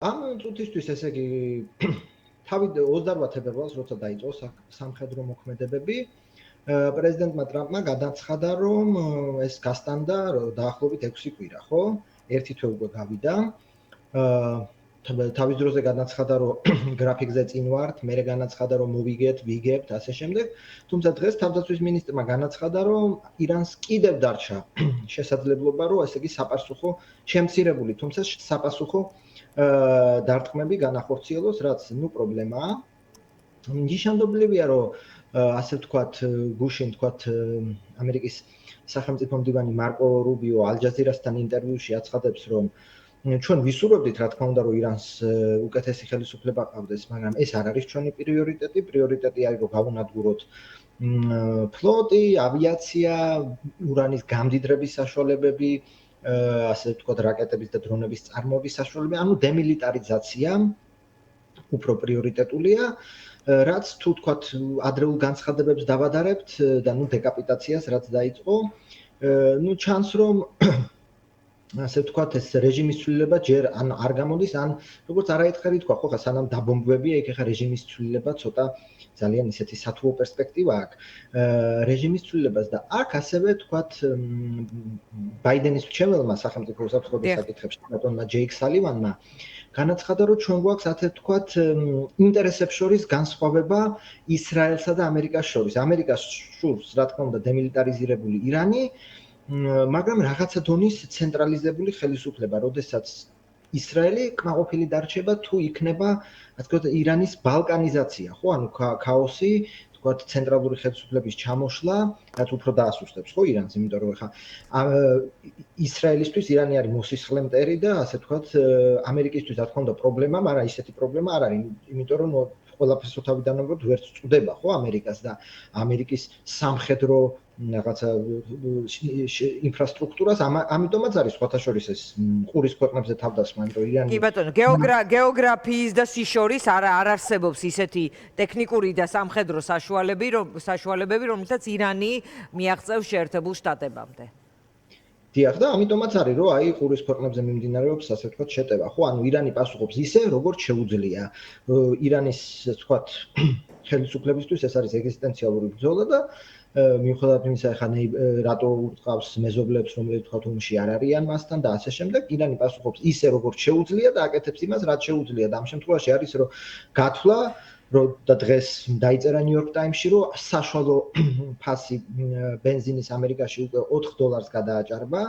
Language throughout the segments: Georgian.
ამ წუთისთვის ესე იგი თავი 28 თებერვალს როცა დაიწყო სამხედრო მოქმედებები, პრეზიდენტმა ტრამპმა გადაცხადა, რომ ეს გასტანდა დაახლოებით 6 კვირა, ხო? ერთი თვე უკვე გავიდა. თავის დროზე განაცხადა, რომ გრაფიკზე წინ ვართ, მერე განაცხადა, რომ მოვიგებთ, ვიგებთ, ასე შემდეგ. თუმცა დღეს თავდაცვის მინისტრმა განაცხადა, რომ ირანს კიდევ დარჩა შესაძლებლობა, რომ ესე იგი საპასუხო შემცირებული, თუმცა საპასუხო დარტყმები განახორციელოს, რაც პრობლემაა. ნიშანდობლივია, რომ ასე ვთქვათ, გუშინ ვთქვათ, ამერიკის სახელმწიფო მდივანი მარკო რუბიო ალ-ჯაზირასთან ინტერვიუში აცხადებს, რომ ჩვენ ვისურვებდით, რა თქმა უნდა, რომ ირანს უკეთესი ხელისუფლება ყავდეს, მაგრამ ეს არ არის ჩვენი პრიორიტეტი. პრიორიტეტი არის, რომ გავუნადგუროთ ფლოტი, ავიაცია, ურანის გამდიდრების საშუალებები, ასე ვთქვათ, რაკეტების და დრონების წარმოების საშუალებები, ანუ დემილიტარიზაცია უფრო პრიორიტეტულია, რაც თუ ვთქვათ, ადრეულ განცხადებებს დავადარებთ და დეკაპიტაციას რაც დაიწყო, ჩანს რომ ასე ვთქვათ, ეს რეჟიმის ცვლილება ჯერ არ გამოდის, ან როგორც არაერთხელ თქვა, ხო, სანამ დაბომბვებია, იქ ახლა რეჟიმის ცვლილება ცოტა ძალიან ისეთი სათუო პერსპექტივა აქვს რეჟიმის ცვლილებას და აქ ასევე ვთქვათ, ბაიდენის მრჩეველმა სახელმწიფო უსაფრთხოების საკითხებში ბატონმა ჯეიკ სალივანმა განაცხადა, რომ ჩვენ გვაქვს ასე ვთქვათ, ინტერესებს შორის განსხვავება ისრაელსა და ამერიკას შორის. ამერიკას სურს, რა თქმა უნდა, დემილიტარიზირებული ირანი, მაგრამ რაღაცა დონის ცენტრალიზებული ხელისუფლება, როდესაც ისრაელი კმაყოფილი დარჩება თუ იქნება, ასე ვთქვათ, ირანის ბალკანიზაცია, ხო, ანუ ქაოსი, ვთქვათ, ცენტრალური ხელისუფლების ჩამოშლა, რაც უფრო დაასუსტებს, ხო, ირანს, იმიტომ რომ ხა ისრაელისთვის ირანი არის მოსისხლე მტერი და ასე ვთქვათ, ამერიკისთვის, რა თქმა უნდა, პრობლემა, მაგრამ ისეთი პრობლემა არ არის, იმიტომ რომ ყველაფერს თავიდანვე ვერც წუდება, ხო, ამერიკას და ამერიკის სამხედრო რაღაცა ინფრასტრუქტურას, ამიტომაც არის სხვათა შორის ეს ყურის ქვეყნებზე თავდასხმა, იმიტომ ირანი კი ბატონო, გეოგრაფიის და სიშორის არ არსებობს ისეთი ტექნიკური და სამხედრო საშუალებები, რომელთაც ირანი მიაღწევს შეერთებულ შტატებამდე. დიახ, და ამიტომაც არის, რომ აი ყურის ქვეყნებზე მიმდინარეობს, ასე ვთქვათ, შეტევა, ხო, ანუ ირანი პასუხობს ისე, როგორც შეუძლია. ირანის, ვთქვათ, ხელისუფლებისთვის ეს არის ეგზისტენციალური ბრძოლა და მიუხედავად იმისა, ხა რატო ურტყავს მეზობლებს, რომლებიც თქვათ ომში არ არიან მასთან და ასე შემდეგ, ირანი პასუხობს ისე, როგორც შეუძლია და აკეთებს იმას, რაც შეუძლია და ამ შემთხვევაში არის, რომ გათვლა, რომ და დღეს დაიწერა ნიუ-იორკ ტაიმსში, რომ საშუალო ფასი ბენზინის ამერიკაში უკვე $4 გადააჭარბა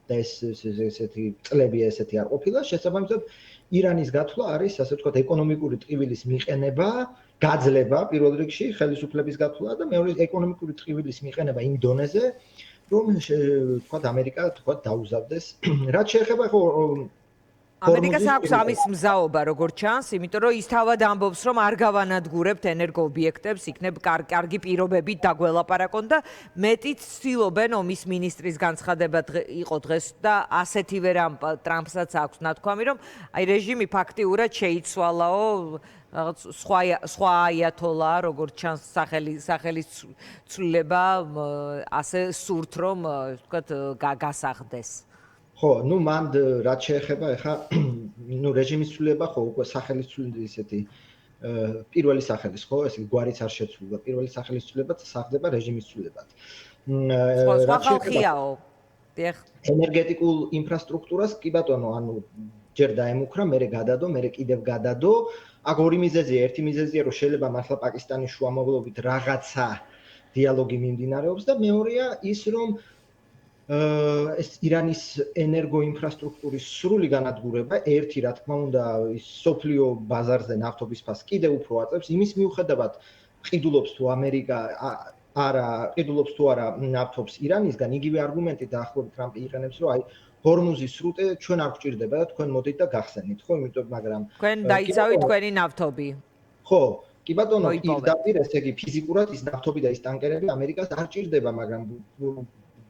და ეს ესეთი წლები ესეთი არ ყოფილა, შესაბამისად ირანის გათვლა არის, ასე ვთქვათ, ეკონომიკური ტყივილის მიყენება, გაძლება პირველ რიგში ხელისუფლების გათვლა და მეორე ეკონომიკური ტყივილის მიყენება იმ დონეზე, რომ ვთქვათ, ამერიკა ვთქვათ დაუზავდეს. რაც შეეხება ხო ამერიკას აქვს ამის მზაობა, როგორც ჩანს, იმიტომ რომ ის თავად ამბობს, რომ არ გავანადგურებთ ენერგოობიექტებს, იქნებ კარგი პირობებით დაგველაპარაკონ და მეტიც ცდილობენ ომის მინისტრის განცხადება იყო დღეს და ასეთივე რამ ტრამპსაც აქვს ნათქვამი, რომ აი რეჟიმი ფაქტიურად შეიცვალაო, რაღაც სხვა აიათოლაა, როგორც ჩანს სახელის ცვლილება, ასე სურთ, რომ ვთქვათ, გასახდეს. ხო, მან რაც შეეხება, ეხა რეჟიმის ცვლილება ხო უკვე სახელის ცვლილება ისეთი პირველი სახელის, ხო, ესე გვარიც არ შეცვლილა. პირველი სახელის ცვლილებაც სახდება რეჟიმის ცვლილებად. სხვა ხალხიაო. დიახ. ენერგეტიკულ ინფრასტრუქტურას კი ბატონო, ანუ ჯერ დაემუქრა, მერე გადადო, მერე კიდევ გადადო. აქ ორი მიზეზია, ერთი მიზეზია, რომ შეიძლება მართლა პაკისტანის შუამავლობით რაღაცა დიალოგი მიმდინარეობს და მეორეა ის, რომ ეს ირანის ენერგოინფრასტრუქტურის სრული განადგურება, ერთი რა თქმა უნდა, ის სოფლიო ბაზარზე ნავთობის ფასს კიდევ უფრო აწევს, იმის მიუხედავად ყიდულობს თუ ამერიკა ყიდულობს თუ არა ნავთობს ირანისგან, იგივე არგუმენტი დაახლოებით ტრამპი იყენებს, რომ აი ჰორმუზის სრუტე ჩვენ არ გვჭირდება და თქვენ მოდით და გახსენით, ხო, იმიტომ მაგრამ თქვენ დაიცავით თქვენი ნავთობი. ხო, კი ბატონო, პირდაპირ ესე იგი ფიზიკურად ის ნავთობი და ის ტანკერები ამერიკას არ ჭირდება, მაგრამ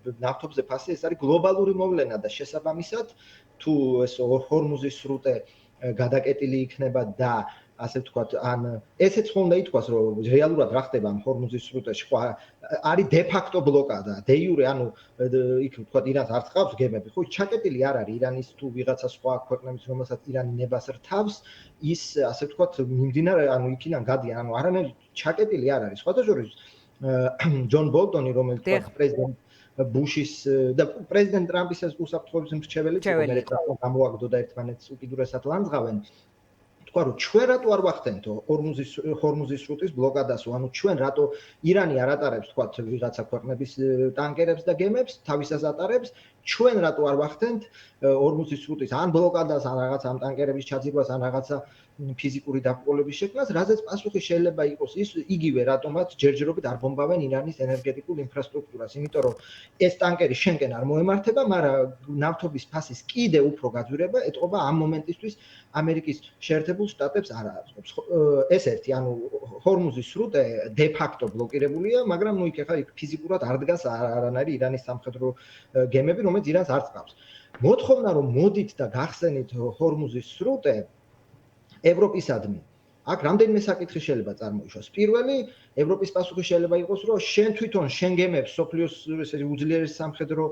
ნავთობზე ფასი ეს არის გლობალური მოვლენა და შესაბამისად თუ ეს ჰორმუზის სრუტე გადაკეტილი იქნება და ასე ვთქვათ, ან ესეც ხომ უნდა ითქვას, რომ რეალურად რა ხდება ამ ჰორმუზის სრუტეში, ხო, არის de facto ბლოკადა, de jure, ანუ იქ ვთქვათ, ირანს არ წყავს გემები, ხო, ჩაკეტილი არ არის ირანის თუ ვიღაცა სხვა ქვეყნების, რომელსაც ირანი ნებას რთავს, ის ასე ვთქვათ, მიმდინარე, ანუ იქიდან გადიან, ანუ არანაირი ჩაკეტილი არ არის. სხვათა შორის ჯონ ბოლტონი, რომელიც ვთქვათ, პრეზიდენტ ბუშის და პრეზიდენტ ტრამპის უსაფრთხოების მრჩეველი იყო, მე გამოაგდო და ერთმანეთს უკიდურესად ლანძღავენ. თქვა რომ ჩვენ რატო არ ვახდენთო ჰორმუზის სრუტის ბლოკადასო, ანუ ჩვენ რატო ირანი არ ატარებს თქვა ვიღაცა ქვეყნების ტანკერებს და გემებს, თავისას ატარებს, ჩვენ რატო არ ვახდენთ ჰორმუზის სრუტის ან ბლოკადას, ან რაღაცა ამ ტანკერების ჩაძირვას, ან რაღაცა ფიზიკური დაბრკოლების შექმნას, რაზეც პასუხი შეიძლება იყოს ის იგივე, რატომაც ჯერჯერობით არ ბომბავენ ირანის ენერგეტიკულ ინფრასტრუქტურას, იმიტომ რომ ეს ტანკერი შენკენ არ მოემართება, მაგრამ ნავთობის ფასის კიდე უფრო გაძვირება ეტყობა ამ მომენტისთვის ამერიკის შეერთებულ შტატებს არ აწყობს. ეს ერთი, ანუ ჰორმუზის სრუტე de facto ბლოკირებულია, მაგრამ ნუ იქ ახლა ფიზიკურად არ დგას არანაირი ირანის სამხედრო გემები, რომელიც ირანს არ წყავს. მოთხოვნა რომ მოდით და გახსენით ჰორმუზის სრუტე ევროპისადმი. აქ რამდენიმე საკითხი შეიძლება წარმოიშვას. პირველი, ევროპის პასუხი შეიძლება იყოს, რომ შენ თვითონ შენ გემებს სოფლიოს ესე უძლიერეს სამხედრო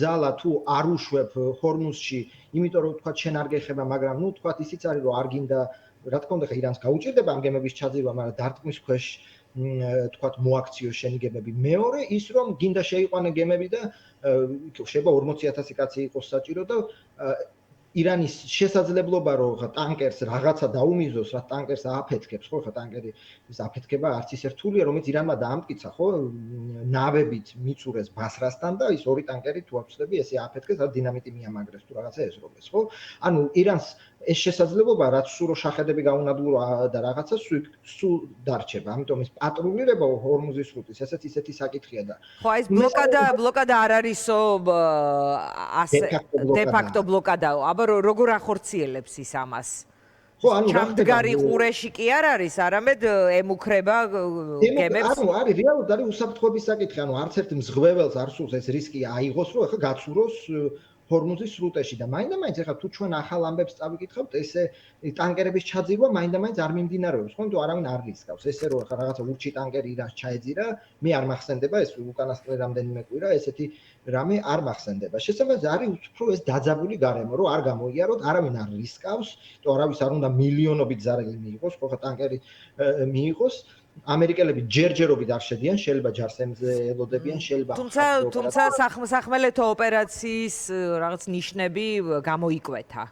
ძალა თუ არ უშვებ ჰორმუზში, იმიტომ რომ თქვა შენ არ გეხება, მაგრამ ნუ თქვა ისიც არის, რომ არ გინდა, რა თქმა უნდა, ირანს გაუჭირდება ამ გემების ჩაძირვა, მაგრამ დარტყმის ქვეშ თქვა მოაქციოს შენი გემები. მეორე, ის რომ გინდა შეიყვანე გემები და შეიძლება 40,000 კაცი იყოს საჭირო და ირანის შესაძლებლობა რომ ტანკერს რაღაცა დაუმიზოს, რა ტანკერს ააფეთქებს, ხო, ხა ტანკერი ის აფეთქება არც ისე რთულია, რომელიც ირანმა დაამტკიცა, ხო, ნავებით მიწურეს ბასრასთან და ის ორი ტანკერი თუ აღწევი, ესე ააფეთქეს, რა დინამიტი მიამაგრეს თუ რაღაცა ესრობეს, ხო? ანუ ირანს ეს შესაძლებლობა, რაც სულ შეხედები გაუნადგურა და რაღაცა სულ დარჩება. ამიტომ ის პატრულირება ჰორმუზის სრუტის, ესეც ისეთი საკითხია და ხო, ეს ბლოკადა არ არისო ასე de facto ბლოკადაო. აბა როგორ ახორციელებს ის ამას? ხო, ანუ ჩამდგარი ყურეში კი არ არის, არამედ ემუქრება გემებს. ანუ არის რეალურად არის უსაფრთხოების საკითხი, ანუ არც ერთ მზღვეველს არ სურს ეს რისკი აიღოს, რომ ახლა გაცუროს ჰორმუზის სრუტეში და მაინდა-მაინც ახლა თუ ჩვენ ახალ ამბებს წავიკითხავთ, ესე ტანკერების ჩაძირვა მაინდა-მაინც არ მიმდინარეობს, ხო, იმიტომ არავინ არ რისკავს. ესე რომ ახლა რაღაცა ურჩი ტანკერი ირანს ჩაეძირა, მე არ მახსენდება ეს უკანასკნელი რამდენიმე კვირა, ესეთი რამე არ მახსენდება. შესაბამისად არის უფრო ეს დაძაბული გარემო, რომ არ გამოიაროთ, არავინ არ რისკავს, იმიტომ არავის არ უნდა მილიონობით ზარელი მიიღოს, ხო, ტანკერი მიიღოს. ამერიკელები ჯერჯერობით არ შედიან, შეიძლება ჯარსემზე ელოდებიან, შეიძლება თუმცა სახმელეთო ოპერაციის რაღაც ნიშნები გამოიკვეთა.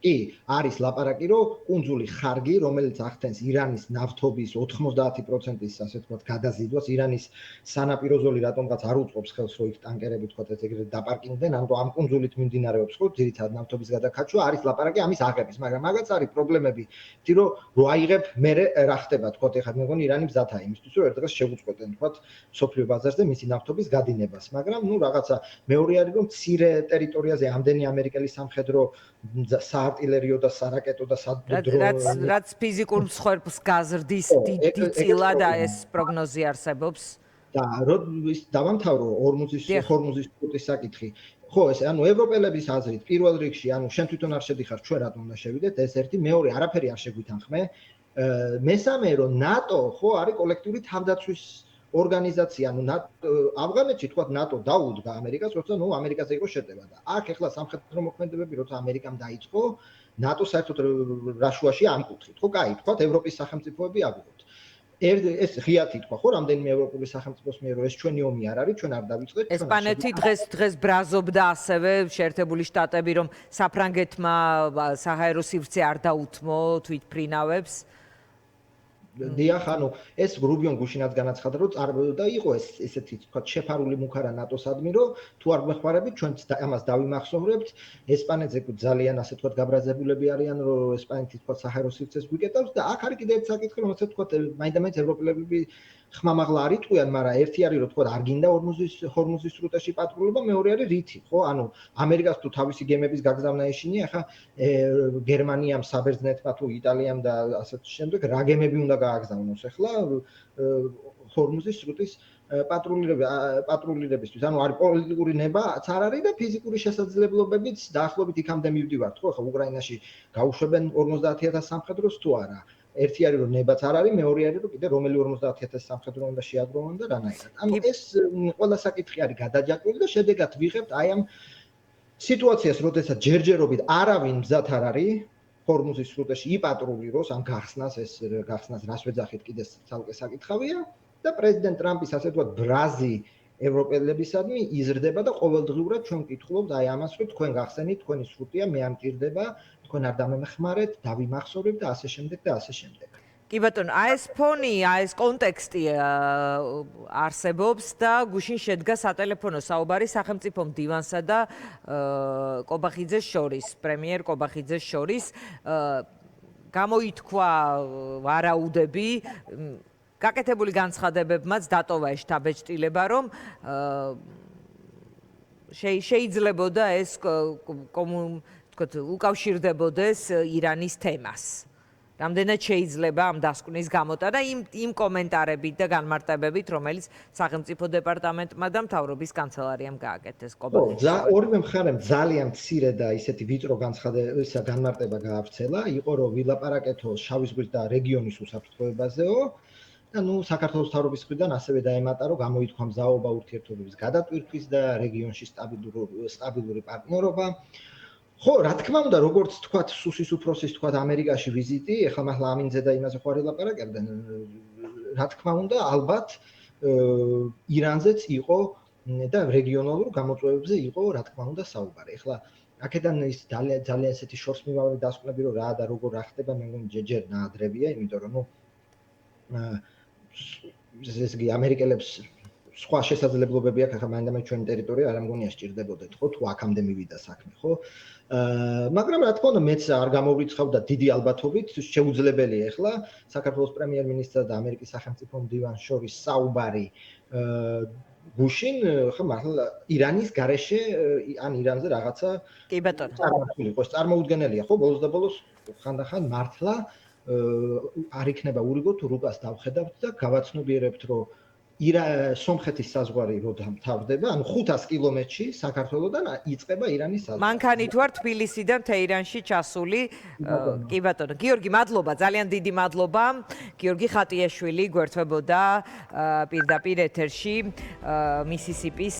კი, არის ლაპარაკი, რომ კუნძული ხარგი, რომელიც ახდენს ირანის ნავთობის 90%-ის, ასე ვთქვათ, გადაზიდვას, ირანის სანაპირო ზოლი რატომღაც არ უწყობს ხელს, რომ იქ ტანკერები ვთქვათ, ეგრეთ დაპარკინგდნენ, ამიტომ ამ კუნძულით მიმდინარეობს, ხო, ძირითადად ნავთობის გადაკაჩვა, არის ლაპარაკი ამის აღების, მაგრამ მაგაც არის პრობლემები, თი რომ რო აიღებ, მერე რა ხდება, ვთქვათ, ეხლა მე მგონი ირანი მზათა იმისთვის, რომ ერთ დღეს შეუწყვეტენ, ვთქვათ, სოფლიო ბაზარზე მისი ნავთობის გადინებას, მაგრამ ნუ რაღაცა მეორე არის, რომ მცირე ტერიტორიაზე ამდენი ამერიკელი სამხედრო არტილერიო და სარაკეტო და რაც ფიზიკურ მსხვერპლს გაზრდის დიდი წილა და ეს პროგნოზი არსებობს და ის დავამთავრო ჰორმუზის სრუტის საკითხი. ხო, ეს ანუ ევროპელების აზრით პირველ რიგში, ანუ შენ თვითონ არ შედიხარ, ჩვენ რატომ უნდა შევიდეთ, ეს ერთი, მეორე არაფერი არ შეგვითანხმე. მესამე, რომ ნატო ხო არის კოლექტიური თავდაცვის ორგანიზაცია, ანუ ავღანეთში თქვა ნატო დაუდგა ამერიკას, როცა ნუ ამერიკაზე იყო შეტევა და აქ ახლა სამხედრო მოქმედებები როცა ამერიკამ დაიწყო, ნატო საერთოდ რაშუაში ამკუთხით, ხო, კაი, თქვა ევროპის სახელმწიფოები ავიღოთ. ეს ღიათი თქვა, ხო, რამდენიმე ევროპული სახელმწიფოს მიერ რომ ეს ჩვენი ომი არ არის, ჩვენ არ დავიწყეთ. ესპანეთი დღეს ბრაზობდა ასევე შეერთებული შტატები, რომ საფრანგეთმა საჰაერო სივრცე არ დაუთმო თვითფრინავებს. დიახ, ანუ ეს რუბიონ გუშინაც განაცხადა, რომ და იყო ესეთი თქვა შეფარული მუქარა ნატოსადმი, რომ თუ არ გვეხმარებით, ჩვენ ამას დავიმახსოვრებთ. ესპანეთზე ძალიან ასე თქვა გაბრაზებულები არიან, რომ ესპანეთი თქვა საჰაერო სივრცეს გვიკეტავს და აქ არის კიდევ ერთი საკითხი, რომელსაც თქვა მაინდა-მაინც ევროპელები ხმამაღლა არ იტყვიან, მაგრამ ერთი არის, რომ თქვა არ გინდა ჰორმუზის სრუტეში პატრულობა, მეორე არის რითი, ხო? ანუ ამერიკას თუ თავისი გემების გაგზავნა ეშინია, ახლა გერმანიამ, საბერძნეთმა თუ იტალიამ და ასე შემდეგ რა გემები უნდა გააგზავნოს ახლა ჰორმუზის სრუტის პატრულირებისთვის, ანუ არის პოლიტიკური ნებაც არ არის და ფიზიკური შესაძლებლობებიც დაახლოებით იქამდე მივდივართ, ხო, ხა უკრაინაში გაუშვებენ 50000 სამხედროს თუ არა. ერთი არის რომ ნებაც არ არის, მეორე არის რომ კიდე რომელი 50000 სამხედრო უნდა შეაგროვონ და რანაირად. ანუ ეს ყველა საკითხი არის გადაჯაჭვული და შედეგად ვიღებთ აი ამ სიტუაციას, როდესაც ჯერჯერობით არავინ მზად არ არის ჰორმუზის სრუტეში იპატრულიროს, ან გახსნას რას ვეძახით კიდე ცალკე საკითხავია და პრეზიდენტ ტრამპის ასე ვთქვათ ბრაზი ევროპელებისადმი იზრდება და ყოველდღიურად ჩვენ ვკითხულობთ აი ამას, რომ თქვენ გახსენით, თქვენი სრუტია, მე ამჭირდება, თქვენ არ დამემეხმარეთ, დავიმახსოვრებ და ასე შემდეგ და ასე შემდეგ. კი ბატონო, ეს ფონი, ეს კონტექსტი არსებობს და გუშინ შედგა სატელეფონო საუბარი სახელმწიფო მდივანსა და კობახიძეს შორის, პრემიერ კობახიძეს შორის. გამოითქვა ვარაუდები, გაკეთებული განცხადებებმაც დატოვა ეს შთაბეჭდილება, რომ შეიძლებოდა ეს უკავშირდებოდეს ირანის თემას. რამდენად შეიძლება ამ დასკვნის გამოტანა იმ კომენტარებით და განმარტებებით, რომელიც სახელმწიფო დეპარტამენტმა და მთავრობის კანცელარიამ გააკეთეს კობახიძეს. ორივე მხარემ ძალიან მცირე და ისეთი ვიწრო განმარტება გაავრცელა, იყო რომ ვილაპარაკეთო შავი ზღვის და რეგიონის უსაფრთხოებაზეო. და საქართველოს მთავრობის მხრიდან ასევე დაემატა, რომ გამოითქვა მზაობა ურთიერთობების გადატვირთვის და რეგიონში სტაბილური პარტნიორობა. ხო, რა თქმა უნდა, როგორც თქვათ, სუსის უფროსის თქვათ ამერიკაში ვიზიტი, ეხლა მართლა ამინძე და იმაზე ხوار ელაპარაკებდნენ. რა თქმა უნდა, ალბათ ირანზეც იყო და რეგიონალურ გამოწვევებზე იყო, რა თქმა უნდა, საუბარი. ეხლა აქედან ის ძალიან ესეთი შორსმიმავალი დასკვნები, რომ რა და როგორ რა ხდება, მე მგონი ჯერ ნაადრევია, იმიტომ რომ ეს იგი ამერიკელებს სხვა შესაძლებლობები აქვს, ახლა მაინდამაინც ჩვენი ტერიტორია არ ამგონია სჭირდებოდეთ, ხო, თუ აქამდე მივიდა საქმე, ხო? მაგრამ რა თქმა უნდა, მეც არ გამოვრიცხავ და დიდი ალბათობით შეუძლებელია ახლა საქართველოს პრემიერ-მინისტრსა და ამერიკის სახელმწიფო მდივანს შორის საუბარი გუშინ, ხო, მართლა ირანის გარეშე ან ირანზე რაღაცა კი ბატონო. წარმართული იყოს, წარმოუდგენელია, ხო, ბოლოს და ბოლოს ხანდახან მართლა არ იქნება ურიგო თუ რუკას დავხედავთ და გავაცნობიერებთ, რომ სომხეთის საზღვარი რო დამთავრდება, ანუ 500 კილომეტრში საქართველოდან იწყება ირანის საზღვარი. მანქანით ვარ თბილისიდან თეირანში ჩასული. კი ბატონო, გიორგი, მადლობა, ძალიან დიდი მადლობა. გიორგი ხატიაშვილი გვერდთვებოდა პირდაპირ ეთერში მისისიპის